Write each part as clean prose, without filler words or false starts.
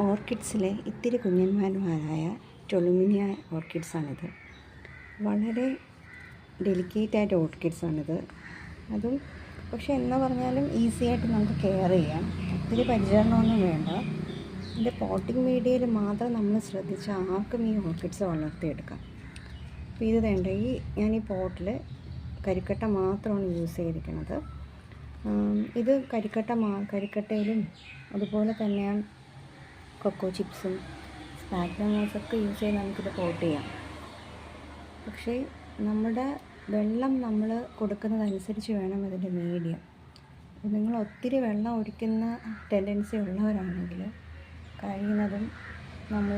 ഓർക്കിഡ്സിലെ ഇത്തിരി കുഞ്ഞന്മാരായ ടൊളുമിനിയ ഓർക്കിഡ്സാണിത്. വളരെ ഡെലിക്കേറ്റായിട്ട് ഓർക്കിഡ്സാണിത്. അതും പക്ഷേ എന്നാ പറഞ്ഞാലും ഈസി ആയിട്ട് നമുക്ക് കെയർ ചെയ്യാം. ഒത്തിരി പരിചരണമൊന്നും വേണ്ട. ഇതിൻ്റെ പോട്ടിംഗ് മീഡിയയിൽ മാത്രം നമ്മൾ ശ്രദ്ധിച്ച് ആർക്കും ഈ ഓർക്കിഡ്സ് വളർത്തിയെടുക്കാം. അപ്പോൾ ഇത് വേണ്ട ഞാൻ ഈ പോട്ടിൽ കരിക്കട്ട മാത്രമാണ് യൂസ് ചെയ്തിരിക്കുന്നത്. ഇത് കരിക്കട്ടയിലും അതുപോലെ തന്നെ കൊക്കോ ചിപ്സും സ്പാഗ്നമോസൊക്കെ യൂസ് ചെയ്ത് നമുക്കിത് പോട്ട് ചെയ്യാം. പക്ഷേ നമ്മുടെ വെള്ളം നമ്മൾ കൊടുക്കുന്നതനുസരിച്ച് വേണം ഇതിൻ്റെ മീഡിയം. അപ്പോൾ നിങ്ങൾ ഒത്തിരി വെള്ളം ഒഴിക്കുന്ന ടെൻഡൻസി ഉള്ളവരാണെങ്കിൽ കഴിയുന്നതും നമ്മൾ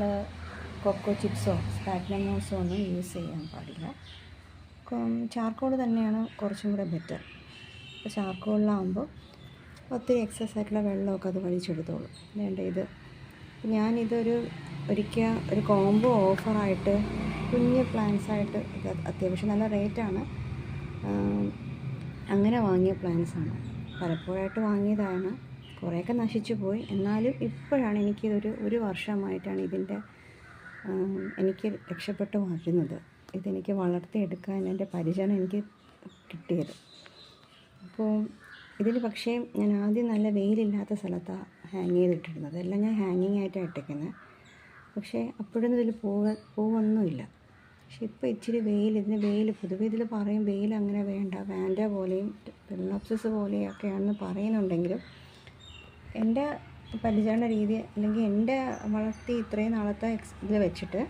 കൊക്കോ ചിപ്സോ സ്പാഗ്നമോസോ ഒന്നും യൂസ് ചെയ്യാൻ പാടില്ല. ചാർക്കോൾ തന്നെയാണ് കുറച്ചും കൂടെ ബെറ്റർ. അപ്പോൾ ചാർക്കോളിലാകുമ്പോൾ ഒത്തിരി എക്സസ് ആയിട്ടുള്ള വെള്ളമൊക്കെ അത് വലിച്ചെടുത്തോളും. വേണ്ട ഇത് ഒരിക്കൽ ഒരു കോംബോ ഓഫറായിട്ട് കുഞ്ഞ് പ്ലാന്റ്സായിട്ട് ഇത് അത്യാവശ്യം നല്ല റേറ്റാണ്. അങ്ങനെ വാങ്ങിയ പ്ലാന്റ്സാണ്. പലപ്പോഴായിട്ട് വാങ്ങിയതാണ്. കുറേയൊക്കെ നശിച്ചു പോയി. എന്നാലും ഇപ്പോഴാണ് ഒരു വർഷമായിട്ടാണ് എനിക്ക് രക്ഷപ്പെട്ട് വരുന്നത്. ഇതെനിക്ക് വളർത്തിയെടുക്കാൻ എൻ്റെ പരിചരണം എനിക്ക് കിട്ടിയത്. അപ്പോൾ ഇതിൽ പക്ഷേ ഞാൻ ആദ്യം നല്ല വെയിലില്ലാത്ത സ്ഥലത്താണ് ഹാങ് ചെയ്തിട്ടിരുന്നത്. എല്ലാം ഞാൻ ഹാങ്ങിങ് ആയിട്ടാണ് ഇട്ടിരിക്കുന്നത്. പക്ഷേ അപ്പോഴൊന്നും ഇതിൽ പൂവൊന്നുമില്ല. പക്ഷെ ഇപ്പോൾ ഇച്ചിരി പൊതുവെ ഇതിൽ പറയും വെയിൽ അങ്ങനെ വേണ്ട, വാൻഡ പോലെയും ഫിലോപ്സിസ് പോലെയൊക്കെയാണെന്ന് പറയുന്നുണ്ടെങ്കിലും എൻ്റെ പരിചരണ രീതി അല്ലെങ്കിൽ എൻ്റെ വളർത്തി ഇത്രയും നാളത്തെ ഇതിൽ വെച്ചിട്ട്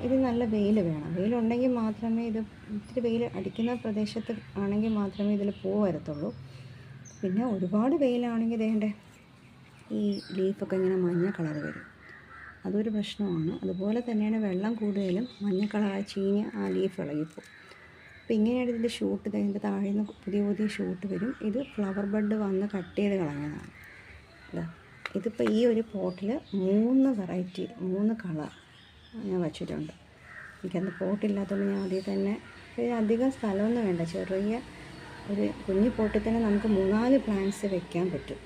ഇത് നല്ല വെയിൽ വേണം. വെയിലുണ്ടെങ്കിൽ മാത്രമേ ഇത്തിരി വെയിൽ അടിക്കുന്ന പ്രദേശത്ത് ആണെങ്കിൽ മാത്രമേ ഇതിൽ പൂ വരത്തുള്ളൂ. പിന്നെ ഒരുപാട് വെയിലാണെങ്കിൽ ഈ ലീഫൊക്കെ ഇങ്ങനെ മഞ്ഞ കളർ വരും. അതൊരു പ്രശ്നമാണ്. അതുപോലെ തന്നെയാണ് വെള്ളം കൂടുതലും മഞ്ഞ കളറായി ചീഞ്ഞ് ആ ലീഫ് ഇളകിപ്പോവും. അപ്പോൾ ഇങ്ങനെയാണ് ഇതിൻ്റെ ഷൂട്ട്. ഇതിൻ്റെ താഴെ നിന്ന് പുതിയ ഷൂട്ട് വരും. ഇത് ഫ്ലവർ ബഡ് വന്ന് കട്ട് ചെയ്ത് കളഞ്ഞതാണ്. ഇതിപ്പോൾ ഈ ഒരു പോട്ടിൽ 3 കളർ ഞാൻ വച്ചിട്ടുണ്ട്. എനിക്കന്ന് പോട്ടില്ലാത്തതുകൊണ്ട് ഞാൻ അതിൽ തന്നെ അധികം സ്ഥലമൊന്നും വേണ്ട. ചെറിയ ഒരു കുഞ്ഞു പോട്ടിൽ തന്നെ നമുക്ക് 3-4 പ്ലാന്റ്സ് വെക്കാൻ പറ്റും.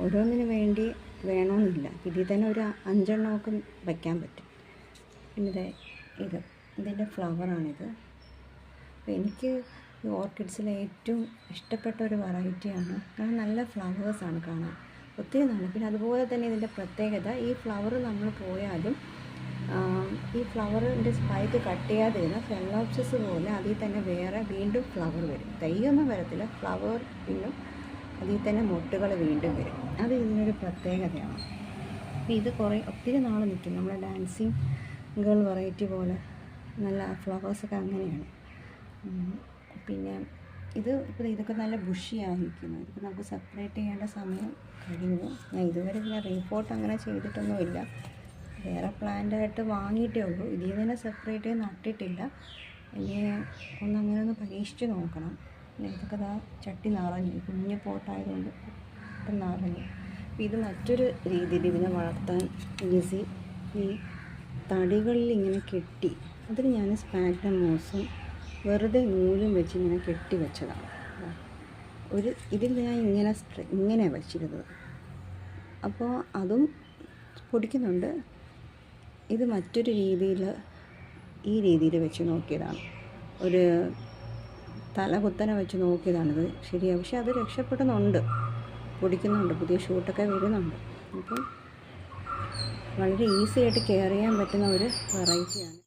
ഓരോന്നിനു വേണ്ടി വേണമെന്നില്ല. ഇതിൽ തന്നെ ഒരു 5 എണ്ണമൊക്കെ വയ്ക്കാൻ പറ്റും. പിന്നെ ഇതിൻ്റെ ഫ്ലവറാണിത്. അപ്പോൾ എനിക്ക് ഈ ഓർക്കിഡ്സിലെ ഏറ്റവും ഇഷ്ടപ്പെട്ട ഒരു വെറൈറ്റിയാണ്. കാരണം നല്ല ഫ്ലവേഴ്സാണ് കാണാൻ, ഒത്തിരി നല്ല. പിന്നെ അതുപോലെ തന്നെ ഇതിൻ്റെ പ്രത്യേകത, ഈ ഫ്ലവർ നമ്മൾ പോയാലും ഈ ഫ്ലവറിൻ്റെ സ്പൈക്ക് കട്ട് ചെയ്യാതിരുന്ന ഫെലോപ്സിസ് പോലെ അതിൽ തന്നെ വീണ്ടും ഫ്ലവർ വരും. തൈയൊന്നും വരത്തില്ല, ഫ്ലവർ പിന്നും അതിൽ തന്നെ മൊട്ടുകൾ വീണ്ടും വരും. അത് ഇതിനൊരു പ്രത്യേകതയാണ്. അപ്പോൾ ഇത് ഒത്തിരി നാൾ നിൽക്കും. നമ്മുടെ ഡാൻസിങ് ഗേൾ വെറൈറ്റി പോലെ നല്ല ഫ്ലവേഴ്സൊക്കെ അങ്ങനെയാണ്. പിന്നെ ഇതൊക്കെ നല്ല ബുഷിയായിരിക്കുന്നു. ഇതൊക്കെ നമുക്ക് സെപ്പറേറ്റ് ചെയ്യേണ്ട സമയം കഴിഞ്ഞു. ഞാൻ ഇതുവരെ റീപോർട്ട് അങ്ങനെ ചെയ്തിട്ടൊന്നുമില്ല. വേറെ പ്ലാന്റായിട്ട് വാങ്ങിയിട്ടേ ഉള്ളൂ. ഇതിൽ തന്നെ സെപ്പറേറ്റ് ചെയ്ത് നട്ടിട്ടില്ല. ഇനി അങ്ങനെ പരീക്ഷിച്ച് നോക്കണം. ഇതൊക്കെ ചട്ടി നിറഞ്ഞു, കുഞ്ഞ് പോട്ടായതുകൊണ്ട് നിറഞ്ഞു. അപ്പോൾ ഇത് മറ്റൊരു രീതിയിൽ ഇതിനെ വളർത്താൻ ഈസി. ഈ തടികളിൽ ഇങ്ങനെ കെട്ടി, അതിന് ഞാൻ സ്പാഗ്നമോസും വെറുതെ നൂലും വെച്ച് ഇങ്ങനെ കെട്ടി വെച്ചതാണ്. ഇതിൽ ഞാൻ ഇങ്ങനെ വെച്ചിരുന്നത്. അപ്പോൾ അതും പൊടിക്കുന്നുണ്ട്. ഇത് മറ്റൊരു രീതിയിൽ ഈ രീതിയിൽ വെച്ച് നോക്കിയതാണ്. ഒരു തലകുത്തനെ വെച്ച് നോക്കിയതാണിത്. ശരിയാണ്. പക്ഷെ അത് രക്ഷപ്പെടുന്നുണ്ട്, പൊടിക്കുന്നുണ്ട്, പുതിയ ഷൂട്ടൊക്കെ വരുന്നുണ്ട്. അപ്പം വളരെ ഈസി ആയിട്ട് കെയർ ചെയ്യാൻ പറ്റുന്ന ഒരു വെറൈറ്റിയാണ്.